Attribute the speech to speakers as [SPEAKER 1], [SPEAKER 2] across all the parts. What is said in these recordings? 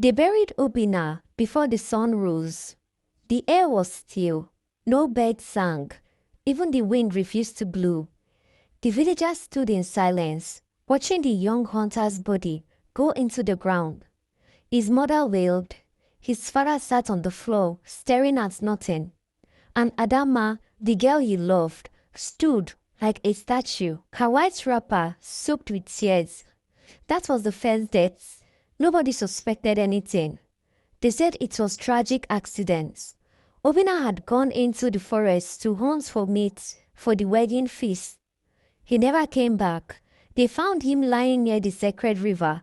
[SPEAKER 1] They buried Obina before the sun rose. The air was still. No bird sang. Even the wind refused to blow. The villagers stood in silence, watching the young hunter's body go into the ground. His mother wailed. His father sat on the floor, staring at nothing. And Adamma, the girl he loved, stood like a statue, her white wrapper soaked with tears. That was the first death. Nobody suspected anything. They said it was tragic accidents. Obina had gone into the forest to hunt for meat for the wedding feast. He never came back. They found him lying near the sacred river,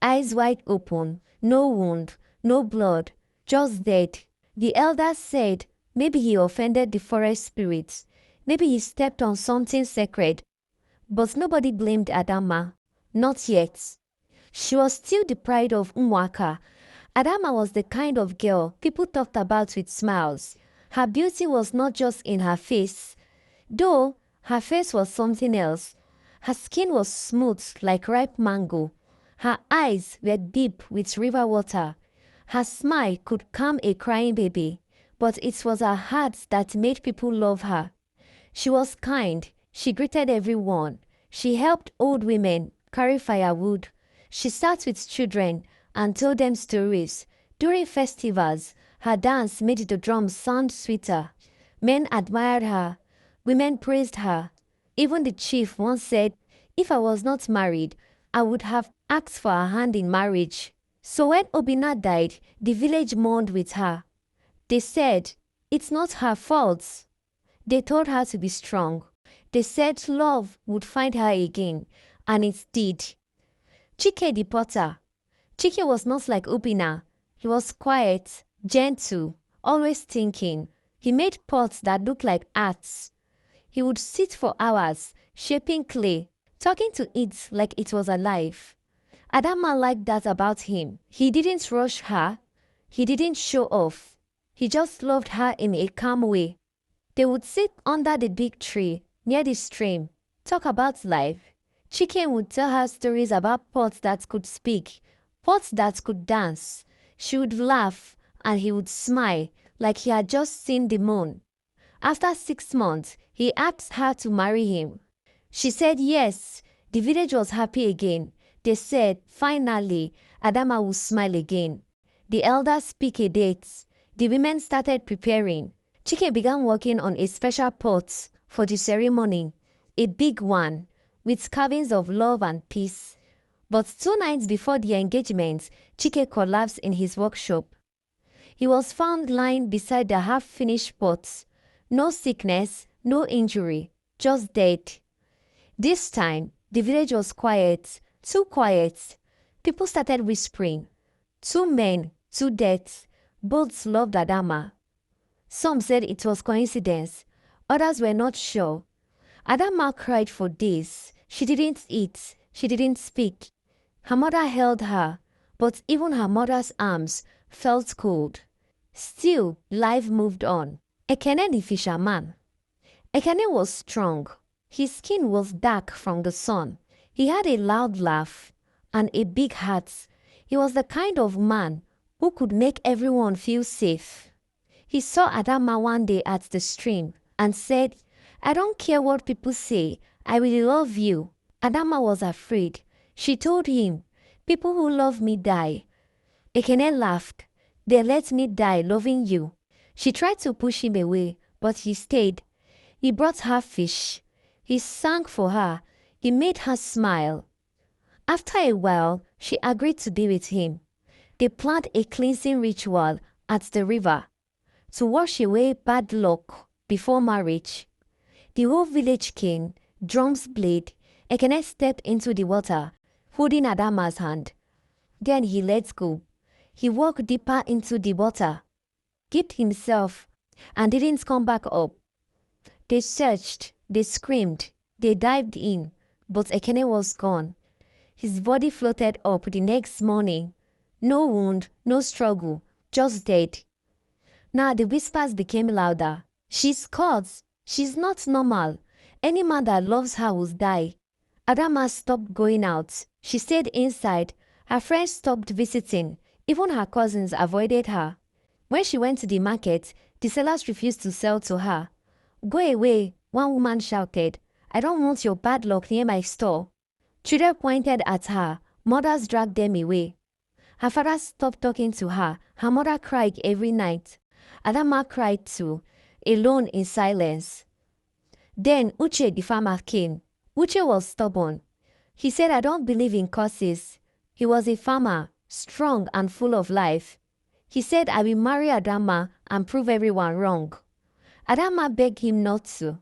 [SPEAKER 1] eyes wide open, no wound, no blood, just dead. The elders said maybe he offended the forest spirits. Maybe he stepped on something sacred. But nobody blamed Adamma. Not yet. She was still the pride of Umwaka. Adamma was the kind of girl people talked about with smiles. Her beauty was not just in her face. Though her face was something else. Her skin was smooth like ripe mango. Her eyes were deep with river water. Her smile could calm a crying baby. But it was her heart that made people love her. She was kind. She greeted everyone. She helped old women carry firewood. She sat with children and told them stories. During festivals, her dance made the drums sound sweeter. Men admired her. Women praised her. Even the chief once said, "If I was not married, I would have asked for her hand in marriage." So when Obina died, the village mourned with her. They said, "It's not her fault." They told her to be strong. They said love would find her again, and it did. Chike the potter. Chike was not like Obina. He was quiet, gentle, always thinking. He made pots that looked like arts. He would sit for hours, shaping clay, talking to it like it was alive. Adamma liked that about him. He didn't rush her. He didn't show off. He just loved her in a calm way. They would sit under the big tree near the stream, talk about life. Chicken would tell her stories about pots that could speak, pots that could dance. She would laugh and he would smile like he had just seen the moon. After 6 months, he asked her to marry him. She said yes. The village was happy again. They said, finally, Adamma will smile again. The elders picked a date. The women started preparing. Chike began working on a special pot for the ceremony, a big one, with carvings of love and peace. But 2 nights before the engagement, Chike collapsed in his workshop. He was found lying beside the half-finished pot. No sickness, no injury, just dead. This time, the village was quiet, too quiet. People started whispering. 2 men, 2 deaths. Both loved Adamma. Some said it was coincidence. Others were not sure. Adamma cried for days. She didn't eat. She didn't speak. Her mother held her, but even her mother's arms felt cold. Still, life moved on. Ekene the fisherman. Ekene was strong. His skin was dark from the sun. He had a loud laugh and a big heart. He was the kind of man who could make everyone feel safe. He saw Adamma one day at the stream and said, "I don't care what people say. I will love you." Adamma was afraid. She told him, "People who love me die." Ekene laughed. "They let me die loving you." She tried to push him away, but he stayed. He brought her fish. He sang for her. He made her smile. After a while, she agreed to be with him. They planned a cleansing ritual at the river to wash away bad luck before marriage. The whole village came, drums played. Ekene stepped into the water, holding Adamma's hand. Then he let go. He walked deeper into the water, dipped himself, and didn't come back up. They searched, they screamed, they dived in, but Ekene was gone. His body floated up the next morning. No wound, no struggle, just dead. Now the whispers became louder. "She's caught. She's not normal. Any man that loves her will die." Adamma stopped going out. She stayed inside. Her friends stopped visiting. Even her cousins avoided her. When she went to the market, the sellers refused to sell to her. "Go away," one woman shouted. "I don't want your bad luck near my store." Children pointed at her. Mothers dragged them away. Her father stopped talking to her. Her mother cried every night. Adamma cried too, alone in silence. Then Uche the farmer came. Uche was stubborn. He said, "I don't believe in curses." He was a farmer, strong and full of life. He said, "I will marry Adamma and prove everyone wrong." Adamma begged him not to.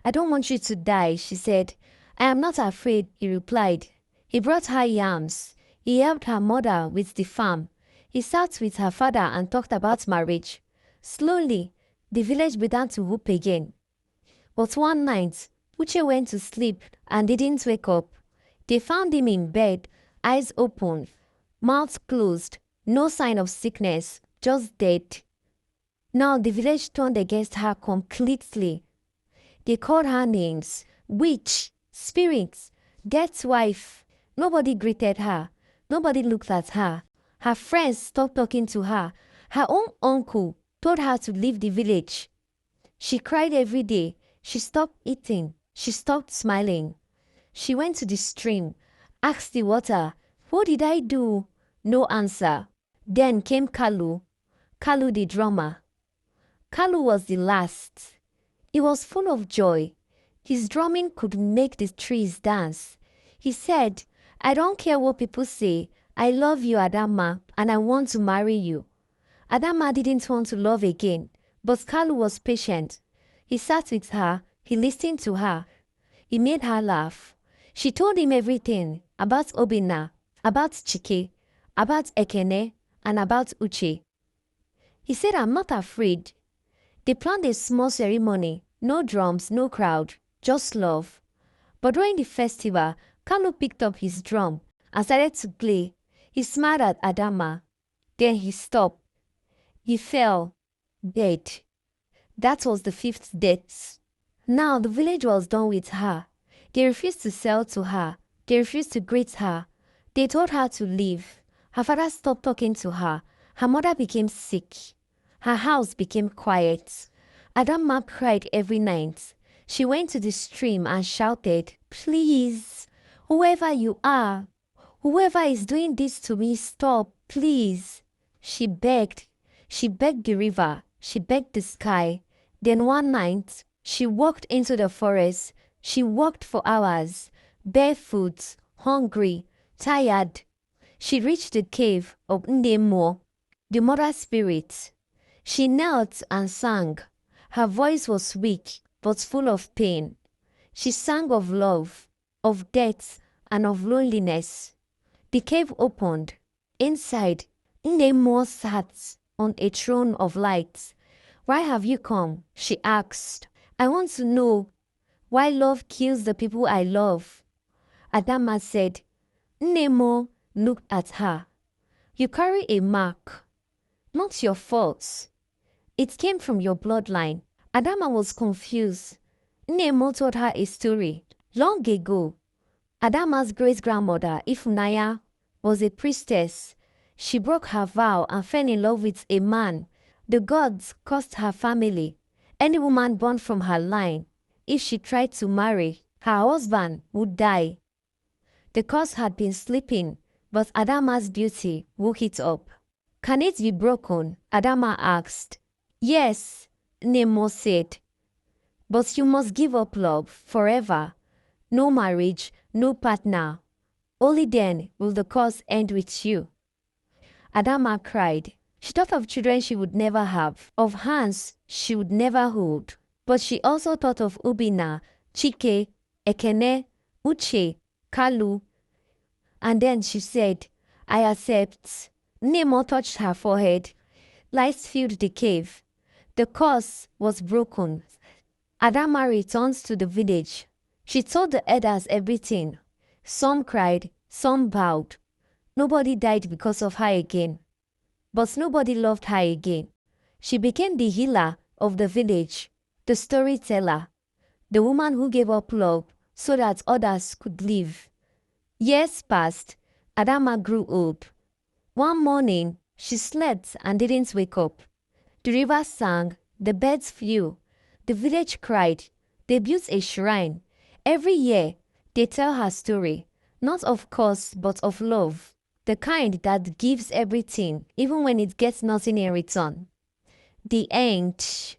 [SPEAKER 1] "I don't want you to die," she said. "I am not afraid," he replied. He brought her yams. He helped her mother with the farm. He sat with her father and talked about marriage. Slowly, the village began to whoop again. But one night, Uche went to sleep and didn't wake up. They found him in bed, eyes open, mouth closed, no sign of sickness, just dead. Now the village turned against her completely. They called her names: witch, spirits, death's wife. Nobody greeted her. Nobody looked at her. Her friends stopped talking to her. Her own uncle told her to leave the village. She cried every day. She stopped eating. She stopped smiling. She went to the stream, asked the water, "What did I do?" No answer. Then came Kalu. Kalu the drummer. Kalu was the last. He was full of joy. His drumming could make the trees dance. He said, "I don't care what people say. I love you, Adamma, and I want to marry you." Adamma didn't want to love again, but Kalu was patient. He sat with her. He listened to her. He made her laugh. She told him everything about Obinna, about Chike, about Ekene, and about Uche. He said, "I'm not afraid." They planned a small ceremony. No drums, no crowd, just love. But during the festival, Kalu picked up his drum and started to play. He smiled at Adamma. Then he stopped. He fell, dead. That was the fifth death. Now the village was done with her. They refused to sell to her. They refused to greet her. They told her to leave. Her father stopped talking to her. Her mother became sick. Her house became quiet. Adamma cried every night. She went to the stream and shouted, "Please, whoever you are, whoever is doing this to me, stop, please." She begged. She begged the river. She begged the sky. Then one night, she walked into the forest. She walked for hours, barefoot, hungry, tired. She reached the cave of Ndemo, the mother spirit. She knelt and sang. Her voice was weak, but full of pain. She sang of love, of death, and of loneliness. The cave opened. Inside, Ndemo sat on a throne of light. "Why have you come?" she asked. "I want to know why love kills the people I love." Adamma said. Nemo looked at her. "You carry a mark. Not your fault. It came from your bloodline." Adamma was confused. Nemo told her a story. Long ago, Adamma's great-grandmother, Ifunanya, was a priestess. She broke her vow and fell in love with a man. The gods cursed her family. Any woman born from her line, if she tried to marry, her husband would die. The curse had been sleeping, but Adamma's beauty woke it up. "Can it be broken?" Adamma asked. "Yes," Nemo said. "But you must give up love forever. No marriage, no partner. Only then will the curse end with you." Adamma cried. She thought of children she would never have, of hands she would never hold. But she also thought of Ubina, Chike, Ekene, Uche, Kalu. And then she said, "I accept." Nemo touched her forehead. Lights filled the cave. The curse was broken. Adamma returned to the village. She told the elders everything. Some cried, some bowed. Nobody died because of her again. But nobody loved her again. She became the healer of the village, the storyteller, the woman who gave up love so that others could live. Years passed. Adamma grew old. One morning, she slept and didn't wake up. The river sang, the birds flew, the village cried, they built a shrine. Every year, they tell her story, not of course, but of love, the kind that gives everything, even when it gets nothing in return. The end.